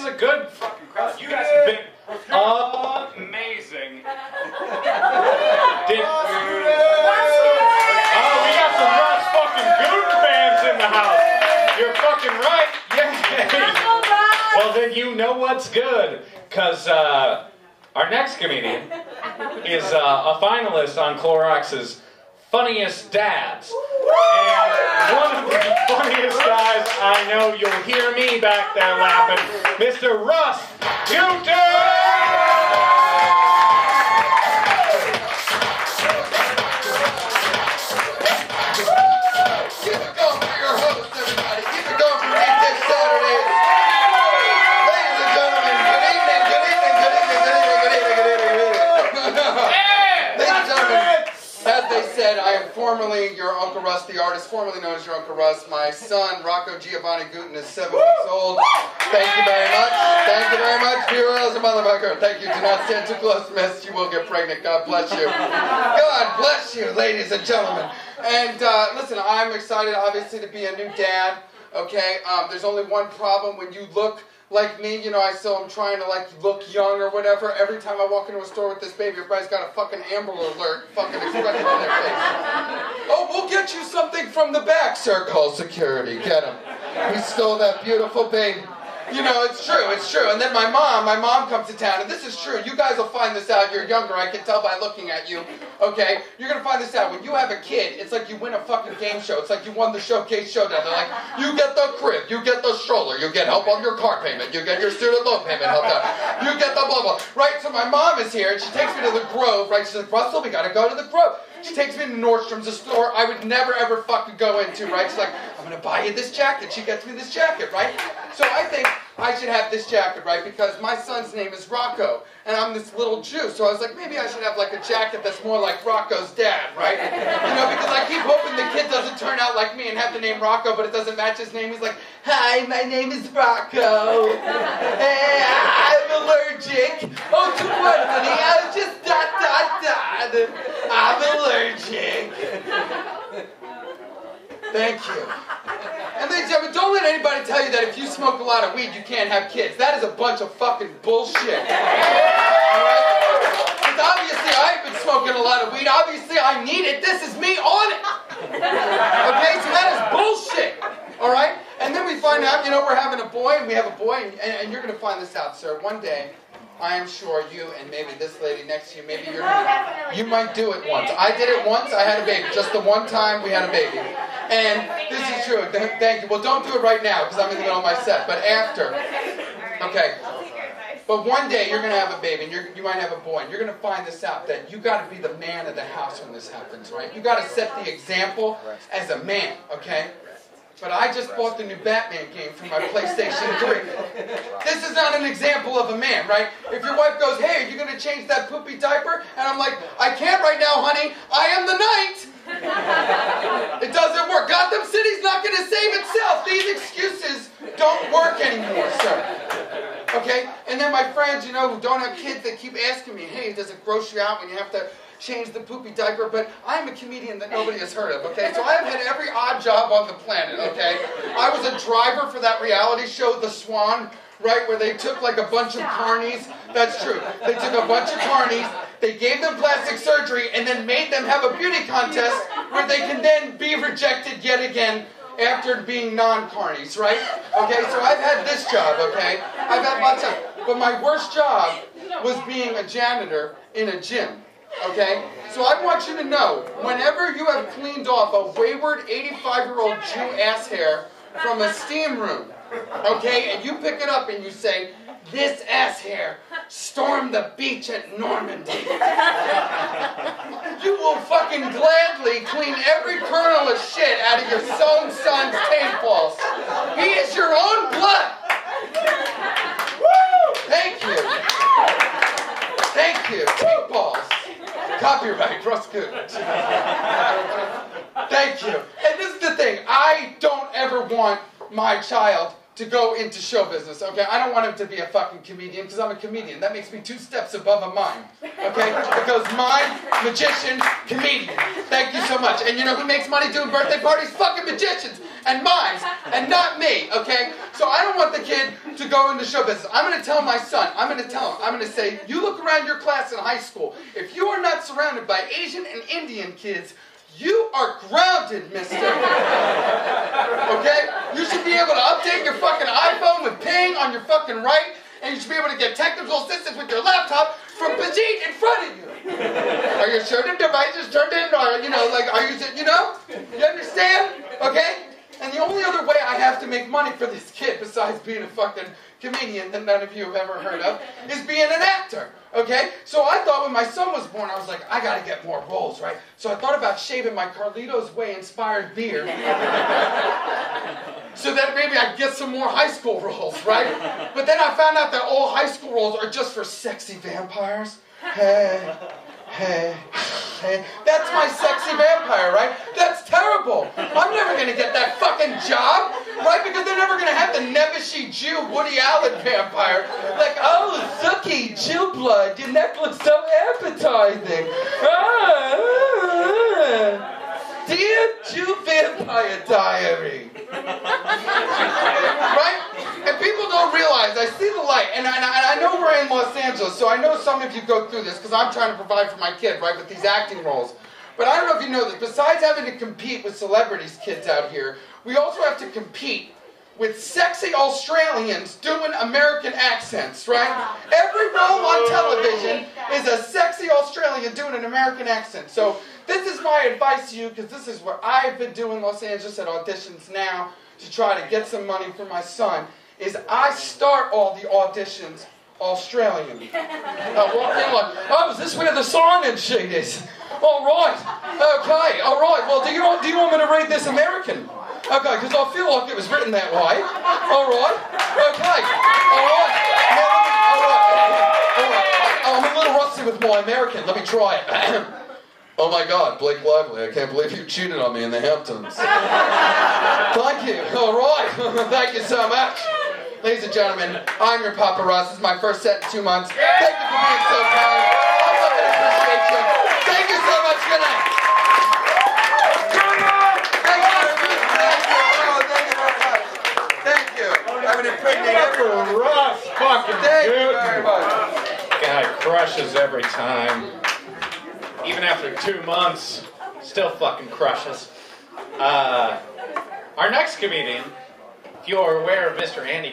is a good fucking crowd. You guys have been amazing. Oh, we got some Russ fucking Gutin fans in the house. You're fucking right. Yay. Well, then you know what's good, because our next comedian is a finalist on Clorox's Funniest Dads. And one of the funniest guys I know, you'll hear me back there laughing, Mr. Russ Gutin! Keep it going for your host, everybody. Keep it going for me this Saturday. Ladies and gentlemen, good evening, good evening, good evening, good evening, good evening, good evening, good evening. Ladies and gentlemen, as they said, I am formerly your Uncle Russ, the artist, formerly known as your Uncle Russ. My son, Rocco Giovanni Gutin, is 7 weeks old. Thank you very much. Thank you very much. Hero as a motherfucker. Thank you. Do not stand too close, miss. You will get pregnant. God bless you. God bless you, ladies and gentlemen. And listen, I'm excited, obviously, to be a new dad. Okay? There's only one problem. When you look like me, you know, I still am trying to, like, look young or whatever. Every time I walk into a store with this baby, everybody's got a fucking Amber Alert fucking expression on their face. Oh, we'll get you something from the back, sir. Call security. Get him. He stole that beautiful baby. You know, it's true. And then my mom comes to town, and this is true. You guys will find this out. You're younger, I can tell by looking at you. Okay? You're going to find this out. When you have a kid, it's like you win a fucking game show. It's like you won the Showcase Showdown. They're like, you get the crib, you get the stroller, you get help on your car payment, you get your student loan payment helped out, you get the blah, blah. Right? So my mom is here, and she takes me to the Grove, right? She's like, Russell, we got to go to the Grove. She takes me to Nordstrom's, a store I would never, ever fucking go into, right? She's like, I'm going to buy you this jacket. She gets me this jacket, right? So I think I should have this jacket, right? Because my son's name is Rocco, and I'm this little Jew. So I was like, maybe I should have like a jacket that's more like Rocco's dad, right? You know, because I keep hoping the kid doesn't turn out like me and have the name Rocco, but it doesn't match his name. He's like, hi, my name is Rocco. Hey, I'm allergic. Oh, to what, honey? I was just ... I'm allergic. Thank you. And ladies and gentlemen, don't let anybody tell you that if you smoke a lot of weed, you can't have kids. That is a bunch of fucking bullshit. Alright? Because obviously I've been smoking a lot of weed. Obviously I need it. This is me on it. Okay? So that is bullshit. Alright? And then we find out, you know, we're having a boy, and we have a boy, and you're going to find this out, sir. One day, I am sure you and maybe this lady next to you, maybe you're gonna, you might do it once. I did it once, I had a baby. Just the one time we had a baby. And this is true. Thank you. Well, don't do it right now because I'm in the middle of my set. But after. Okay. But one day you're going to have a baby, and you might have a boy, and you're going to find this out, that you got to be the man of the house when this happens, right? You got to set the example as a man, okay? But I just bought the new Batman game for my PlayStation 3. This is not an example of a man, right? If your wife goes, hey, are you going to change that poopy diaper? And I'm like, I can't right now, honey. I am the knight. It doesn't work. Gotham City's not going to save itself. These excuses don't work anymore, sir. Okay? And then my friends, you know, who don't have kids, they keep asking me, hey, does it gross you out when you have to change the poopy diaper? But I'm a comedian that nobody has heard of, okay? So I've had every odd job on the planet, okay? I was a driver for that reality show, The Swan, right, where they took like a bunch of carnies. That's true. They took a bunch of carnies, they gave them plastic surgery, and then made them have a beauty contest where they can then be rejected yet again after being non-carnies, right? Okay, so I've had this job, okay? I've had lots of, but my worst job was being a janitor in a gym. Okay? So I want you to know, whenever you have cleaned off a wayward 85-year-old Jew ass hair from a steam room, okay, and you pick it up and you say, this ass hair stormed the beach at Normandy. You will fucking gladly clean every kernel of shit out of your own son's taint balls. He is your own blood. Woo! Thank you. Thank you. Taint balls. Copyright, Russ Gutin. Thank you. And this is the thing. I don't ever want my child to go into show business, okay? I don't want him to be a fucking comedian because I'm a comedian. That makes me 2 steps above a mime, okay? Because mime, magician, comedian. Thank you so much. And you know who makes money doing birthday parties? Fucking magicians. and mine, and not me, okay? So I don't want the kid to go into show business. I'm going to tell my son, I'm going to say, you look around your class in high school. If you are not surrounded by Asian and Indian kids, you are grounded, mister. Okay? You should be able to update your fucking iPhone with Ping on your fucking right, and you should be able to get technical assistance with your laptop from Pajit in front of you. Are your certain devices turned in, or, you know, like, are you, you know? You understand? Okay? And the only other way I have to make money for this kid, besides being a fucking comedian that none of you have ever heard of, is being an actor. Okay? So I thought when my son was born, I was like, I gotta get more roles, right? So I thought about shaving my Carlito's Way inspired beard so that maybe I'd get some more high school roles, right? But then I found out that all high school roles are just for sexy vampires. Hey. That's my sexy vampire, right? That's terrible. I'm never going to get that fucking job, right? Because they're never going to have the Nebuchadnezzar Jew Woody Allen vampire. Like, oh, Suki, Jew blood, your neck looks so appetizing. Dear Jew Vampire Diary. Right? And people don't realize, I see the light, and I know we're in Los Angeles, so I know some of you go through this, because I'm trying to provide for my kid, right, with these acting roles. But I don't know if you know this, besides having to compete with celebrities, kids out here, we also have to compete with sexy Australians doing American accents, right? Every role on television is a sexy Australian doing an American accent. So this is my advice to you, because this is what I've been doing in Los Angeles at auditions now to try to get some money for my son, is I start all the auditions Australian. I walk in like, oh, is this where the sign-in sheet is? All right. Okay. All right. Well, do you want me to read this American? Okay, because I feel like it was written that way. All right. Okay. All right. All right. I'm a little rusty with my American. Let me try it. Oh my God, Blake Lively, I can't believe you cheated on me in the Hamptons. Thank you. All right. Thank you so much. Ladies and gentlemen, I'm your Poppa Rus. This is my first set in 2 months. Thank you for being so kind. I love and appreciate you. Thank you so much. Good night. Thank you very much. Thank you. Oh, thank you very much. Thank you. I'm an impregnator. Rus, fucking Thank you good. very much. Guy crushes every time. Even after 2 months, still fucking crushes. Our next comedian, if you're aware of Mr. Andy